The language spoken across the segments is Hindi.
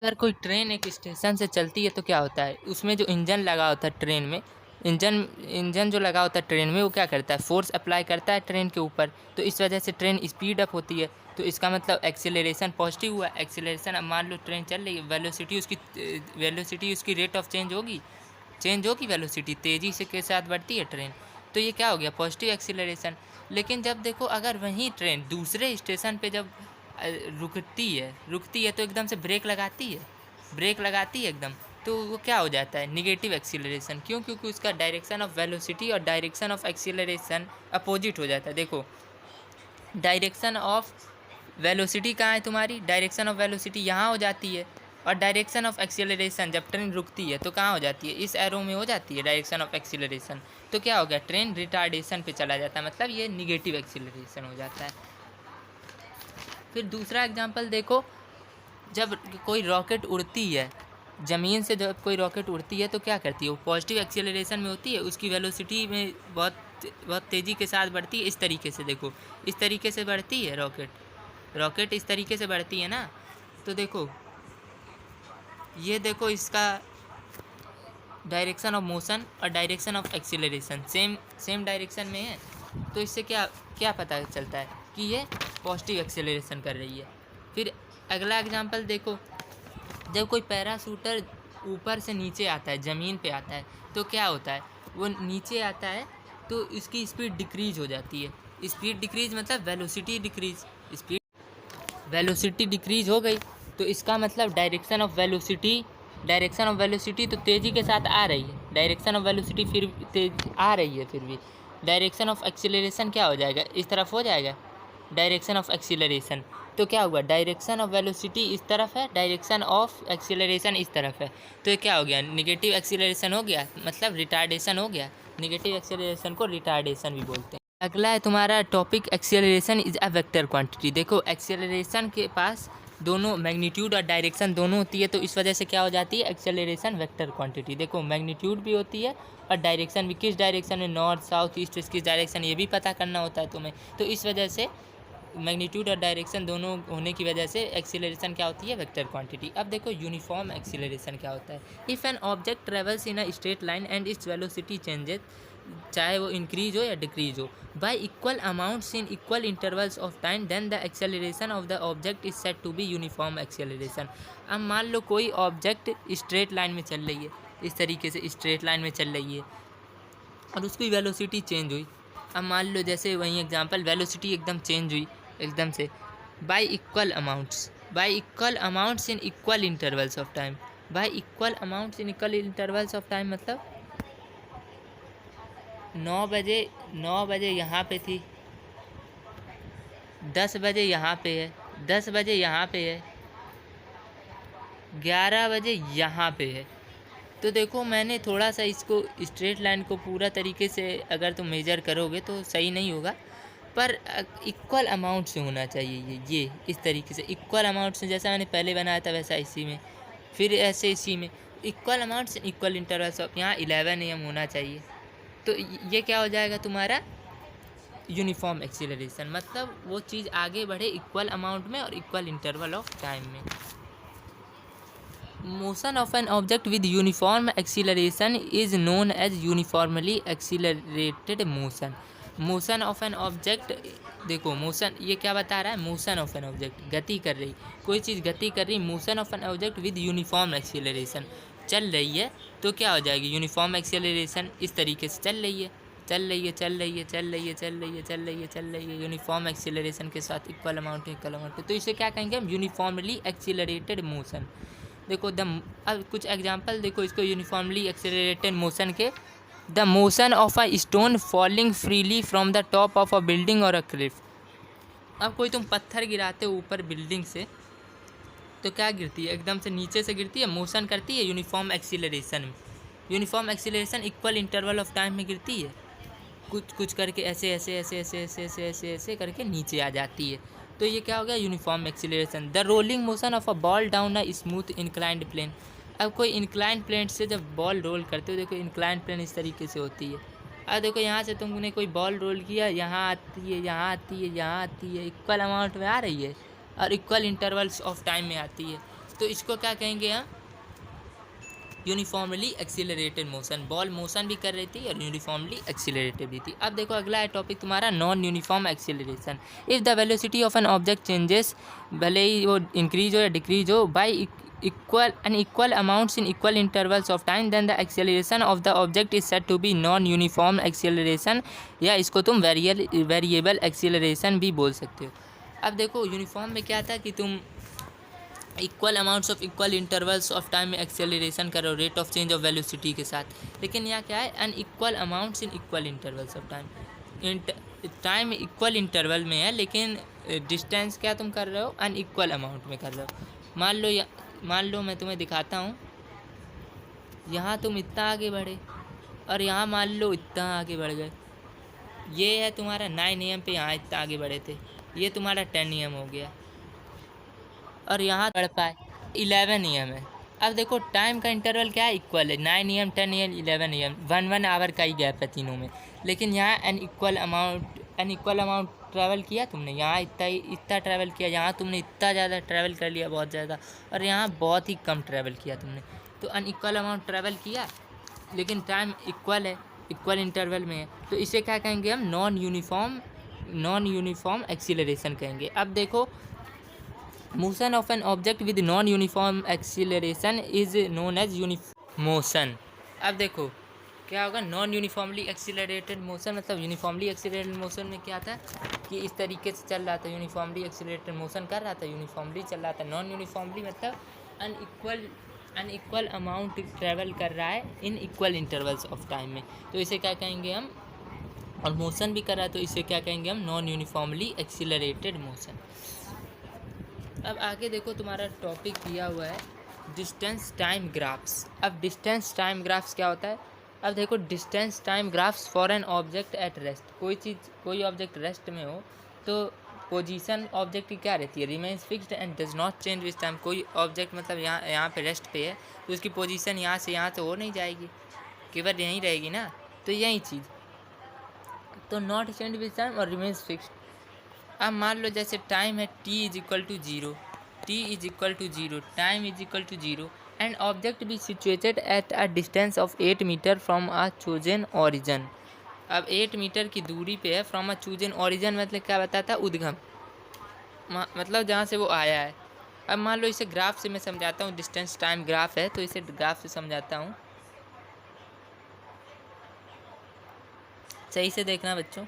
अगर कोई ट्रेन एक स्टेशन से चलती है तो क्या होता है, उसमें जो इंजन लगा होता है ट्रेन में, इंजन जो लगा होता है ट्रेन में, वो क्या करता है, फोर्स अप्लाई करता है ट्रेन के ऊपर। तो इस वजह से ट्रेन स्पीड अप होती है। तो इसका मतलब एक्सेलरेशन पॉजिटिव हुआ। एक्सेलरेशन, अब मान लो ट्रेन चल रही है, वेलोसिटी उसकी रेट ऑफ चेंज होगी वेलोसिटी तेज़ी से के साथ बढ़ती है ट्रेन। तो ये क्या हो गया, पॉजिटिव एक्सीलरेशन। लेकिन जब देखो, अगर वही ट्रेन दूसरे स्टेशन पे जब रुकती है तो एकदम से ब्रेक लगाती है एकदम, तो वो क्या हो जाता है, निगेटिव एक्सीलरेशन। क्यों? क्योंकि उसका डायरेक्शन ऑफ वेलोसिटी और डायरेक्शन ऑफ एक्सीलरेशन अपोजिट हो जाता है। देखो, डायरेक्शन ऑफ वेलोसिटी कहाँ है तुम्हारी, डायरेक्शन ऑफ वेलोसिटी यहाँ हो जाती है, और डायरेक्शन ऑफ एक्सीलरेशन जब ट्रेन रुकती है तो कहाँ हो जाती है, इस एरो में हो जाती है डायरेक्शन ऑफ एक्सीलरेशन। तो क्या हो गया, ट्रेन रिटार्डेशन पे चला जाता है, मतलब ये निगेटिव एक्सीलरेशन हो जाता है। फिर दूसरा एग्जांपल देखो, जब कोई रॉकेट उड़ती है, ज़मीन से जब कोई रॉकेट उड़ती है तो क्या करती है, वो पॉजिटिव एक्सीलरेशन में होती है, उसकी वेलोसिटी में बहुत तेज़ी के साथ बढ़ती है। इस तरीके से देखो, इस तरीके से बढ़ती है रॉकेट इस तरीके से बढ़ती है ना। तो देखो, ये देखो, इसका डायरेक्शन ऑफ मोशन और direction of acceleration same direction में है। तो इससे क्या क्या पता चलता है कि ये पॉजिटिव एक्सीलरेशन कर रही है। फिर अगला एग्जांपल देखो, जब कोई पैराशूटर ऊपर से नीचे आता है, ज़मीन पे आता है, तो क्या होता है, वो नीचे आता है तो इसकी स्पीड डिक्रीज हो जाती है। स्पीड डिक्रीज मतलब वेलोसिटी डिक्रीज हो गई। तो इसका मतलब डायरेक्शन ऑफ वेलोसिटी तो तेज़ी के साथ आ रही है, डायरेक्शन ऑफ वेलोसिटी फिर तेज आ रही है, फिर भी डायरेक्शन ऑफ एक्सीलरेशन क्या हो जाएगा, इस तरफ हो जाएगा डायरेक्शन ऑफ एक्सीलरेशन। तो क्या हुआ, डायरेक्शन ऑफ वेलोसिटी इस तरफ है, डायरेक्शन ऑफ एक्सीलरेशन इस तरफ है। तो ये क्या हो गया, निगेटिव एक्सीलरेशन हो गया, मतलब रिटार्डेशन हो गया। निगेटिव एक्सीलरेशन को रिटार्डेशन भी बोलते हैं। अगला है तुम्हारा topic, acceleration is a vector quantity. देखो, एक्सीलरेशन के पास दोनों मैग्नीट्यूड और डायरेक्शन दोनों होती है, तो इस वजह से क्या हो जाती है, एक्सेलरेशन वेक्टर क्वांटिटी। देखो, मैग्नीट्यूड भी होती है और डायरेक्शन भी, किस डायरेक्शन में, नॉर्थ साउथ ईस्ट किस डायरेक्शन, ये भी पता करना होता है तुम्हें। तो इस वजह से मैग्नीट्यूड और डायरेक्शन दोनों होने की वजह से एक्सीलरेशन क्या होती है, वेक्टर क्वांटिटी। अब देखो, यूनिफॉर्म एक्सीलरेशन क्या होता है। If an object travels in a straight line and its velocity changes, चाहे वो इंक्रीज हो या डिक्रीज हो, by equal amounts in equal intervals of time, then the acceleration of the object is said to be uniform acceleration. अब मान लो कोई ऑब्जेक्ट स्ट्रेट लाइन में चल रही है, इस तरीके से स्ट्रेट लाइन में चल रही है, और उसकी वेलोसिटी चेंज हुई। अब मान लो, जैसे वही एग्जांपल, वेलोसिटी एकदम चेंज हुई एकदम से, by equal amounts in equal intervals of time. By equal amounts in equal intervals of time मतलब 9 बजे यहाँ पे थी, 10 बजे यहाँ पे है, 10 बजे यहाँ पे है, 11 बजे यहाँ पे है। तो देखो, मैंने थोड़ा सा इसको स्ट्रेट लाइन को पूरा तरीके से अगर तुम मेजर करोगे तो सही नहीं होगा, पर इक्वल अमाउंट से होना चाहिए। ये इस तरीके से इक्वल अमाउंट से, जैसा मैंने पहले बनाया था वैसा इसी में, फिर ऐसे इसी में equal amounts equal intervals of, यहाँ 11 AM होना चाहिए। तो ये क्या हो जाएगा तुम्हारा, यूनिफॉर्म एक्सीलरेशन, मतलब वो चीज़ आगे बढ़े इक्वल अमाउंट में और इक्वल इंटरवल ऑफ टाइम में। Motion of an object with uniform acceleration is known as uniformly accelerated motion. Motion of an object, देखो मोशन ये क्या बता रहा है, मोशन ऑफ एन ऑब्जेक्ट, गति कर रही, कोई चीज़ गति कर रही, motion of an object with uniform acceleration, चल रही है, तो क्या हो जाएगी, यूनिफॉर्म एक्सीलरेशन इस तरीके से चल रही है, यूनिफॉर्म एक्सीलरेशन के साथ इक्वल अमाउंट। तो इसे क्या कहेंगे हम, यूनिफॉर्मली एक्सीलरेटेड मोशन। देखो, अब कुछ एग्जांपल देखो इसको, यूनिफॉर्मली एक्सेलरेटेड मोशन के, the motion of a stone falling freely from the top of a building और अ क्लिफ। अब कोई तुम पत्थर गिराते हो ऊपर बिल्डिंग से, तो क्या गिरती है, एकदम से नीचे से गिरती है, मोशन करती है यूनिफॉर्म एक्सीलरेशन में। Uniform acceleration equal interval of time में गिरती है, कुछ कुछ करके ऐसे ऐसे ऐसे ऐसे ऐसे ऐसे ऐसे ऐसे करके नीचे आ जाती है। तो ये क्या हो गया, uniform acceleration. The rolling motion of a ball down a smooth inclined plane. अब कोई इंक्लाइंड प्लेन से जब बॉल रोल करते हो, देखो इंक्लाइंड प्लेन इस तरीके से होती है। अब देखो, यहाँ से तुमने कोई बॉल रोल किया, यहाँ आती है, यहाँ आती है, यहाँ आती है, इक्वल अमाउंट में आ रही है और इक्वल इंटरवल्स ऑफ टाइम में आती है। तो इसको क्या कहेंगे हम, uniformly accelerated motion. Ball motion भी कर रही थी और यूनिफॉर्मली एक्सीलरेटेड भी थी। अब देखो अगला है टॉपिक तुम्हारा non uniform acceleration. If the velocity of an object changes, भले ही वो इंक्रीज हो या डिक्रीज हो, by equal amounts in equal intervals of time, then the acceleration of the object is said to be non uniform acceleration, या इसको तुम वेरिएबल एक्सीलरेशन भी बोल सकते हो। अब देखो यूनिफॉर्म में क्या था कि तुम equal amounts of equal intervals of time में एक्सेलरेशन करो rate of change of velocity के साथ, लेकिन यहाँ क्या है, unequal amounts in equal intervals of time. Time equal interval में है लेकिन डिस्टेंस क्या तुम कर रहे हो, अन इक्वल अमाउंट में कर रहे हो। मान लो मैं तुम्हें दिखाता हूँ, यहाँ तुम इतना आगे बढ़े और यहाँ मान लो इतना आगे बढ़ गए। ये है तुम्हारा 9 AM पे यहाँ इतना आगे बढ़े थे, ये तुम्हारा 10 AM हो गया और यहाँ बढ़ पाए 11 AM है। अब देखो टाइम का इंटरवल क्या है, इक्वल है, 9 AM 10 AM 11 AM, 1 आवर का ही गैप है तीनों में। लेकिन यहाँ अनइक्वल अमाउंट ट्रैवल किया तुमने, यहाँ इतना ट्रैवल किया, यहाँ तुमने इतना ज़्यादा ट्रैवल कर लिया, बहुत ज़्यादा, और यहाँ बहुत ही कम ट्रैवल किया तुमने। तो अनइक्वल अमाउंट ट्रैवल किया लेकिन टाइम इक्वल है, इक्वल इंटरवल में है, तो इसे क्या कहेंगे हम, नॉन यूनिफॉर्म एक्सीलरेशन कहेंगे। अब देखो motion of an object with non uniform acceleration is known as motion. अब देखो क्या होगा, नॉन यूनिफॉर्मली एक्सीलरेटेड मोशन, मतलब यूनिफॉर्मली एक्सीलरेटेड मोशन में क्या था कि इस तरीके से चल रहा था, यूनिफॉर्मली एक्सीलरेटेड मोशन कर रहा था, यूनिफॉर्मली चल रहा था। नॉन यूनिफॉर्मली मतलब अनइक्वल अमाउंट ट्रैवल कर रहा है इन इक्वल इंटरवल्स ऑफ टाइम में, तो इसे क्या कहेंगे हम, और मोशन भी कर रहा है तो इसे क्या कहेंगे हम, नॉन यूनिफॉर्मली एक्सीलरेटेड मोशन। अब आगे देखो तुम्हारा टॉपिक दिया हुआ है डिस्टेंस टाइम ग्राफ्स। अब डिस्टेंस टाइम ग्राफ्स क्या होता है, अब देखो distance time graphs for an object at rest. कोई ऑब्जेक्ट रेस्ट में हो तो पोजीशन ऑब्जेक्ट की क्या रहती है, remains fixed and does not change with time. कोई ऑब्जेक्ट मतलब यहाँ पे रेस्ट पे है तो उसकी पोजीशन यहाँ से हो नहीं जाएगी, केवल यहीं रहेगी ना, तो यही चीज़, तो नॉट चेंज विद टाइम और रिमेन्स फिक्स्ड। अब मान लो जैसे टाइम है t is equal to zero, time is equal to zero and object be situated at a distance of 8 metre from a chosen origin. अब 8 मीटर की दूरी पे है फ्रॉम अ चूजन ओरिजन, मतलब क्या बताता है, उद्गम, मतलब जहाँ से वो आया है। अब मान लो इसे ग्राफ से मैं समझाता हूँ, डिस्टेंस टाइम ग्राफ है तो इसे ग्राफ से समझाता हूँ, सही से देखना बच्चों।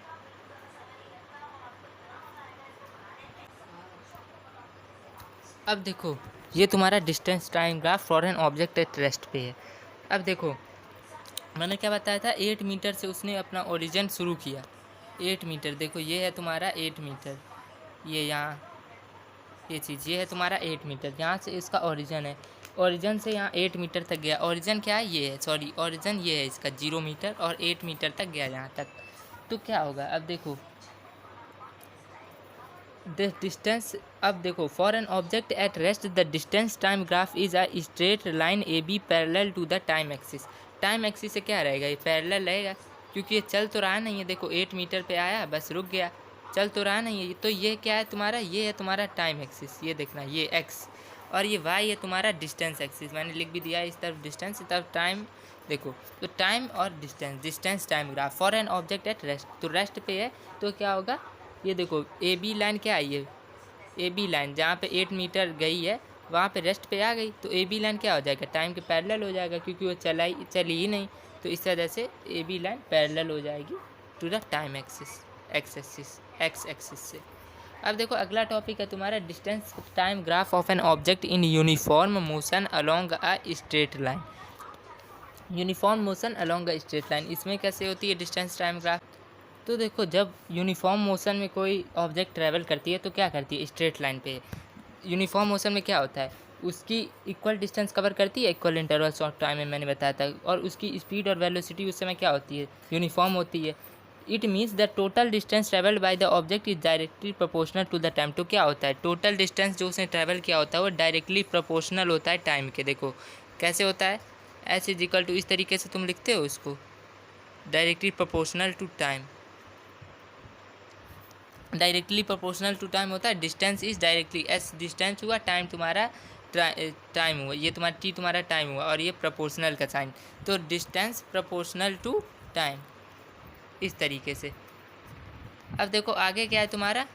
अब देखो ये तुम्हारा distance time graph for an object at rest पे है। अब देखो मैंने क्या बताया था, 8 मीटर से उसने अपना ओरिजिन शुरू किया, 8 मीटर, देखो ये है तुम्हारा 8 मीटर, ये यहाँ ये चीज़, ये है तुम्हारा 8 मीटर, यहाँ से इसका ओरिजिन है, ओरिजिन से यहाँ 8 मीटर तक गया। ओरिजिन क्या है, ये है, सॉरी ओरिजिन ये है इसका 0 मीटर और 8 मीटर तक गया यहाँ तक। तो क्या होगा, अब देखो द डिस्टेंस, अब देखो for an object at rest the distance time graph is a straight line A B parallel to the time axis. Time axis से क्या रहेगा, ये पैरेलल रहेगा क्योंकि ये चल तो रहा नहीं है, देखो 8 मीटर पे आया बस रुक गया, चल तो रहा नहीं है, तो ये क्या है तुम्हारा, ये है तुम्हारा टाइम एक्सिस, ये देखना ये एक्स, और ये वाई है तुम्हारा डिस्टेंस एक्सिस। मैंने लिख भी दिया है इस तरफ डिस्टेंस, इस तरफ टाइम। देखो तो टाइम और distance time graph for an object at rest, तो रेस्ट पे है तो क्या होगा, ये देखो ए बी लाइन क्या आई है, ए बी लाइन जहाँ पे 8 मीटर गई है वहाँ पे रेस्ट पे आ गई, तो ए बी लाइन क्या हो जाएगा, टाइम के पैरेलल हो जाएगा क्योंकि वो चली ही नहीं, तो इस वजह से ए बी लाइन पैरेलल हो जाएगी to the time axis X axis से। अब देखो अगला टॉपिक है तुम्हारा distance time graph of an object in uniform motion along a straight line. Uniform motion along a straight line, इसमें कैसे होती है डिस्टेंस टाइम ग्राफ, तो देखो जब यूनिफॉर्म मोशन में कोई ऑब्जेक्ट ट्रैवल करती है तो क्या करती है, स्ट्रेट लाइन पे। यूनिफॉर्म मोशन में क्या होता है, उसकी इक्वल डिस्टेंस कवर करती है इक्वल इंटरवल्स ऑफ टाइम में, मैंने बताया था, और उसकी स्पीड और वेलोसिटी उस समय क्या होती है, यूनिफॉर्म होती है। It means the total distance travelled by the object is directly proportional to the time. तो क्या होता है, टोटल डिस्टेंस जो उसने ट्रैवल किया होता है वो डायरेक्टली प्रोपोर्शनल होता है टाइम के। देखो कैसे होता है, एस इज इक्वल टू, इस तरीके से तुम लिखते हो इसको, directly proportional to time, directly proportional to time होता है। Distance is directly, S distance हुआ, टाइम तुम्हारा टाइम हुआ, ये तुम्हारा टी तुम्हारा टाइम हुआ, और ये प्रोपोर्शनल का साइन, तो डिस्टेंस प्रोपोर्शनल टू टाइम, इस तरीके से। अब देखो आगे क्या है तुम्हारा,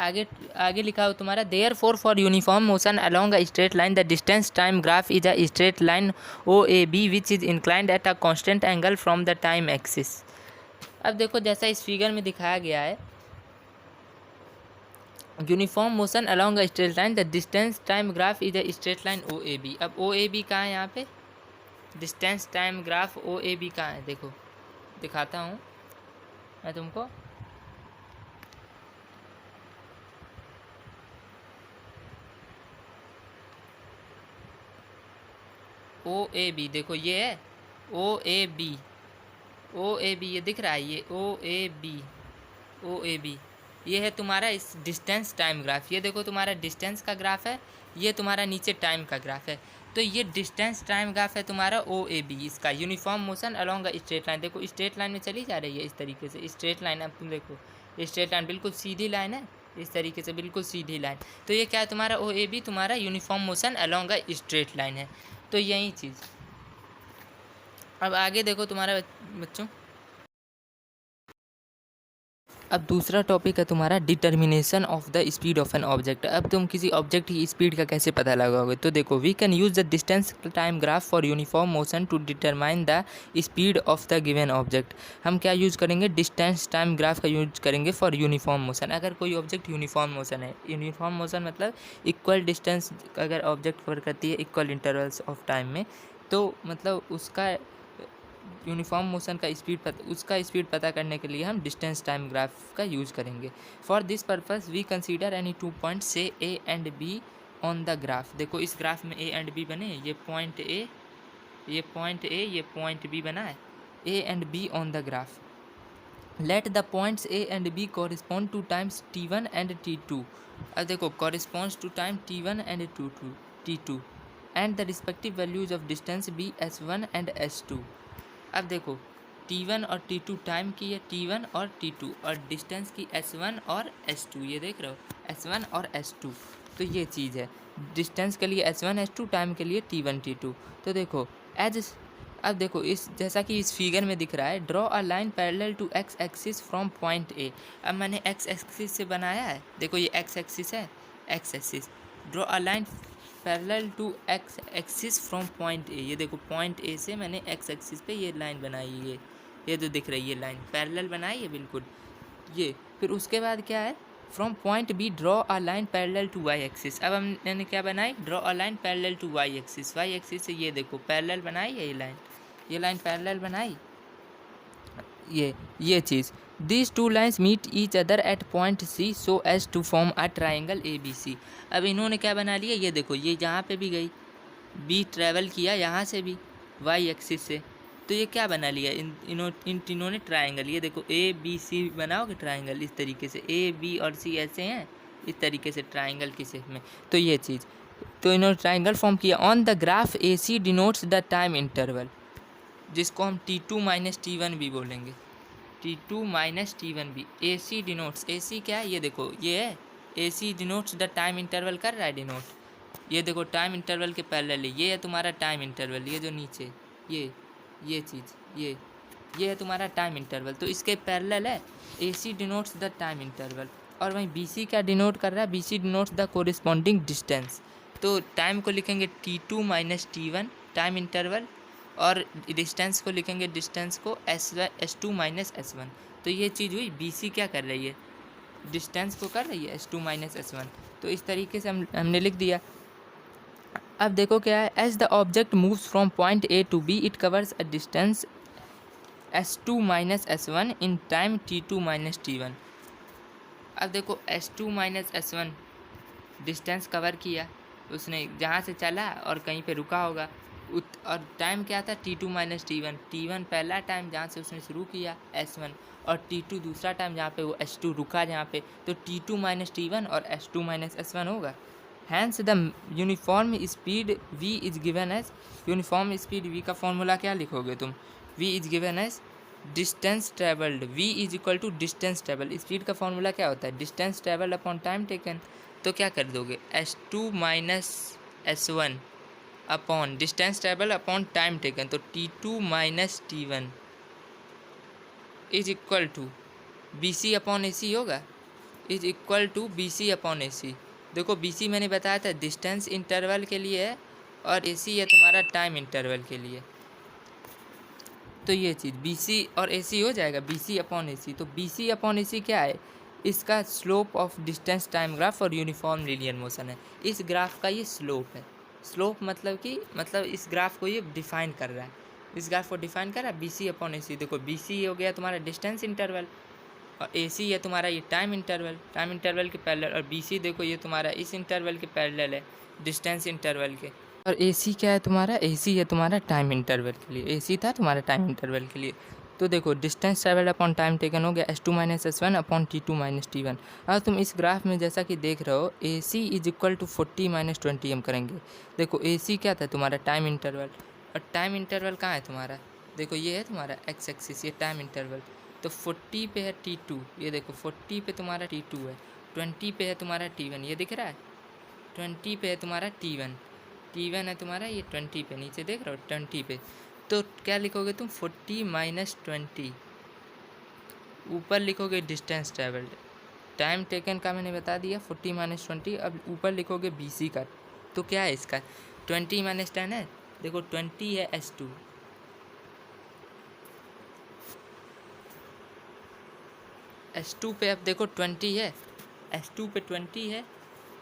आगे आगे लिखा हो तुम्हारा, therefore uniform motion along a straight line the distance time graph is a straight line O A B which is inclined at a constant angle from the time axis. अब देखो जैसा इस फिगर में दिखाया गया है, uniform motion along a straight line the distance time graph is a straight line O A B. अब ओ ए बी कहाँ है यहाँ पे, distance time graph O A B कहाँ है, देखो दिखाता हूँ मैं तुमको। ओ ए बी देखो ये है ओ A B, O A B ये दिख रहा है, ये ओ A B, O A B ये है तुम्हारा इस डिस्टेंस टाइम ग्राफ। ये देखो तुम्हारा डिस्टेंस का ग्राफ है, ये तुम्हारा नीचे टाइम का ग्राफ है। तो ये डिस्टेंस टाइम ग्राफ है तुम्हारा ओ ए बी, इसका uniform motion along a straight line. देखो स्ट्रेट लाइन में चली जा रही है इस तरीके से, स्ट्रेट लाइन। अब तुम देखो स्ट्रेट लाइन बिल्कुल सीधी लाइन है, इस तरीके से बिल्कुल सीधी लाइन। तो ये क्या है तुम्हारा ओ ए बी, तुम्हारा uniform motion along a straight line है। तो यही चीज़। अब आगे देखो तुम्हारा बच्चों, अब दूसरा टॉपिक है तुम्हारा determination of the speed of an object. अब तुम किसी ऑब्जेक्ट की स्पीड का कैसे पता लगाओगे, तो देखो we can use the distance time graph for uniform motion to determine the speed of the given object. हम क्या यूज़ करेंगे, डिस्टेंस टाइम ग्राफ का यूज करेंगे फॉर यूनिफॉर्म मोशन। अगर कोई ऑब्जेक्ट यूनिफॉर्म मोशन है, यूनिफॉर्म मोशन मतलब इक्वल डिस्टेंस अगर ऑब्जेक्ट कवर करती है इक्वल इंटरवल्स ऑफ टाइम में, तो मतलब उसका यूनिफॉर्म मोशन का उसका स्पीड पता करने के लिए हम डिस्टेंस टाइम ग्राफ का यूज़ करेंगे। For this purpose we consider any 2 point से A and B on the graph. देखो इस ग्राफ में ए एंड बी बने, ये पॉइंट ए, ये पॉइंट ए, ये पॉइंट बी बना है, A and B on the graph. Let the points A and B correspond to times T1 and T2। अब देखो corresponds to time T1 and T2 and the respective values of distance be S1 and S2। अब देखो T1 और T2 टाइम की है, T1 और T2, और डिस्टेंस की S1 और S2, ये देख रहे हो S1 और S2। तो ये चीज़ है, डिस्टेंस के लिए S1 S2, टाइम के लिए T1 T2। तो देखो अब देखो इस जैसा कि इस फिगर में दिख रहा है, draw a line parallel to X axis from point A. अब मैंने एक्स एक्सिस से बनाया है, देखो ये एक्स एक्सिस है, X axis, draw a line parallel to X axis from point A. ये देखो पॉइंट ए से मैंने एक्स एक्सिस पे ये लाइन बनाई है, ये जो दिख रही है लाइन पैरेलल बनाई है बिल्कुल ये। फिर उसके बाद क्या है, from point B draw a line parallel to Y axis. अब हमने क्या बनाई, draw a line parallel to Y axis. Y axis से ये देखो पैरेलल बनाई है ये लाइन पैरेलल बनाई, ये चीज़। These two lines meet each other at point C so as to form a triangle ABC। अब इन्होंने क्या बना लिया, ये देखो ये यहाँ पे भी गई, B ट्रैवल किया यहाँ से भी वाई एक्सिस से, तो ये क्या बना लिया, इन तीनों ने ट्राइंगल। ये देखो ABC बनाओगे ट्राइंगल इस तरीके से, A B और C ऐसे हैं इस तरीके से ट्राइंगल की शेप में। तो ये चीज़, तो इन्होंने ट्राइंगल फॉर्म किया। On the graph AC denotes the time interval, जिसको हम T2 माइनस T1 भी बोलेंगे, T2 माइनस T1 भी। AC डिनोट्स, AC क्या है, ये देखो ये है AC denotes the time interval कर रहा है डिनोट, ये देखो टाइम इंटरवल के पैरेलल है, ये है तुम्हारा टाइम इंटरवल, ये जो नीचे ये चीज़ ये है तुम्हारा टाइम इंटरवल, तो इसके पैरेलल है। AC denotes the time interval, और वहीं BC क्या डिनोट कर रहा है, BC denotes the corresponding distance. तो टाइम को लिखेंगे T2 minus T1 time interval, और डिस्टेंस को लिखेंगे, डिस्टेंस को S2 माइनस S1। तो ये चीज़ हुई, BC क्या कर रही है, डिस्टेंस को कर रही है S2 माइनस S1। तो इस तरीके से हमने लिख दिया। अब देखो क्या है, as the object moves from point A to B it covers a distance S2 minus S1 in time T2 minus T1। अब देखो S2 minus S1 distance cover किया उसने, जहाँ से चला और कहीं पे रुका होगा, और टाइम क्या था T2 माइनस T1। T1 पहला टाइम जहाँ से उसने शुरू किया S1, और T2 दूसरा टाइम जहाँ पे वो S2 रुका जहाँ पे, तो T2 माइनस T1 और S2 माइनस S1 होगा। Hence the uniform speed V is given as, uniform speed V का फॉर्मूला क्या लिखोगे तुम, V is given as distance travelled, V is equal to distance travel. Speed का फॉर्मूला क्या होता है, distance travelled upon time taken. तो क्या कर दोगे, S2 minus S1 upon distance travel upon time taken, तो T2 minus T1 is equal to BC upon AC होगा, is equal to BC upon AC। देखो BC मैंने बताया था डिस्टेंस इंटरवल के लिए है और AC है तुम्हारा टाइम इंटरवल के लिए। तो ये चीज़ BC और AC हो जाएगा, BC अपॉन AC। तो BC अपॉन AC क्या है, इसका slope of distance time graph और यूनिफॉर्म लीनियर मोशन है। इस ग्राफ का ये स्लोप है। स्लोप मतलब इस ग्राफ को ये डिफाइन कर रहा है, इस ग्राफ को डिफाइन कर रहा है BC अपॉन AC। देखो BC हो गया तुम्हारा डिस्टेंस इंटरवल और AC है तुम्हारा ये टाइम इंटरवल के पैरेलल, और BC देखो ये तुम्हारा इस इंटरवल के पैरेलल है, डिस्टेंस इंटरवल के। और AC क्या है तुम्हारा, AC है तुम्हारा टाइम इंटरवल के लिए, AC था तुम्हारा टाइम इंटरवल के लिए। तो देखो distance travel upon time taken हो गया S2 minus S1 upon T2 minus T1। अब तुम इस ग्राफ में जैसा कि देख रहे हो AC is equal to 40 minus 20 हम करेंगे। देखो AC क्या था तुम्हारा टाइम इंटरवल, और टाइम इंटरवल कहाँ है तुम्हारा, देखो ये है तुम्हारा एक्स एक्सिस, ये टाइम इंटरवल। तो 40 पे है T2, ये देखो 40 पे तुम्हारा T2 है, 20 पे है तुम्हारा T1, ये दिख रहा है 20 पे है तुम्हारा T1 है तुम्हारा ये 20 पे, नीचे देख रहे हो 20 पे। तो क्या लिखोगे तुम 40 माइनस 20, ऊपर लिखोगे डिस्टेंस ट्रेवल्ड, टाइम टेकन का मैंने बता दिया 40 माइनस 20। अब ऊपर लिखोगे BC का, तो क्या है इसका 20 माइनस 10 है, देखो 20 है S2, S2 पे अब देखो 20 है, S2 पे 20 है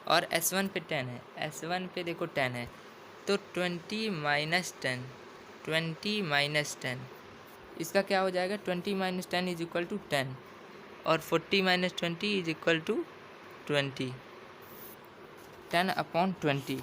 और S1 पे 10 है, S1 पे देखो 10 है। तो 20 माइनस 10, 20 माइनस 10 इसका क्या हो जाएगा, 20 माइनस 10 इज इक्वल टू 10 और 40 minus 20 is equal to 20, 10 upon 20,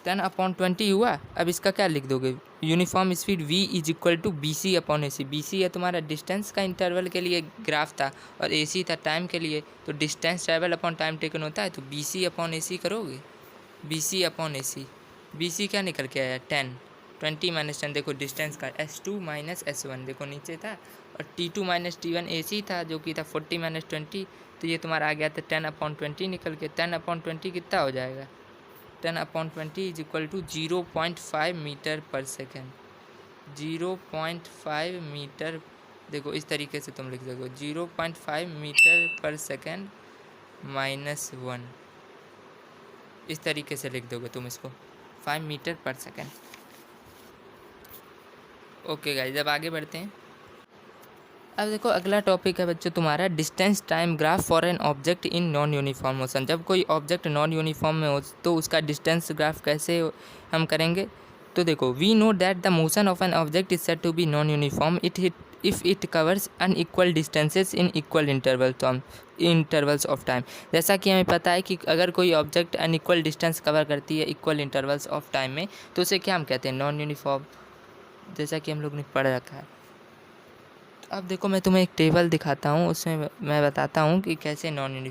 10 upon 20 हुआ। अब इसका क्या लिख दोगे, uniform speed V is equal to BC upon AC। BC है तुम्हारा डिस्टेंस का इंटरवल के लिए ग्राफ था और AC था टाइम के लिए, तो distance travel upon time taken होता है, तो BC अपॉन AC करोगे, BC अपॉन AC। BC क्या निकल के आया 10, 20 माइनस 10 देखो डिस्टेंस का S2 माइनस S1 देखो नीचे था, और T2 माइनस T1 AC था जो कि था 40 माइनस 20, तो ये तुम्हारा आ गया था 10 अपॉन 20 निकल के। 10 अपॉन 20 कितना हो जाएगा, 10 upon 20 is equal to 0.5 metre पर सेकेंड, 0.5 मीटर, देखो इस तरीके से तुम लिख सको 0.5 मीटर पर सेकेंड माइनस 1, इस तरीके से लिख दोगे तुम इसको 5 मीटर पर सेकेंड। ओके गाइस, अब आगे बढ़ते हैं। अब देखो अगला टॉपिक है बच्चों तुम्हारा distance time graph for an object in non uniform motion. जब कोई ऑब्जेक्ट नॉन यूनिफॉर्म में हो तो उसका डिस्टेंस ग्राफ कैसे हम करेंगे। तो देखो we know that the motion of an object is said to be non uniform if it covers unequal distances in equal intervals of time. जैसा कि हमें पता है कि अगर कोई ऑब्जेक्ट अनइक्वल डिस्टेंस कवर करती है इक्वल इंटरवल्स ऑफ टाइम में, तो उसे क्या हम कहते हैं, नॉन यूनिफॉर्म, जैसा कि हम लोग ने पढ़ रखा है। अब देखो मैं तुम्हें एक टेबल दिखाता हूँ, उसमें मैं बताता हूँ कि कैसे नॉन यूनिफॉर्म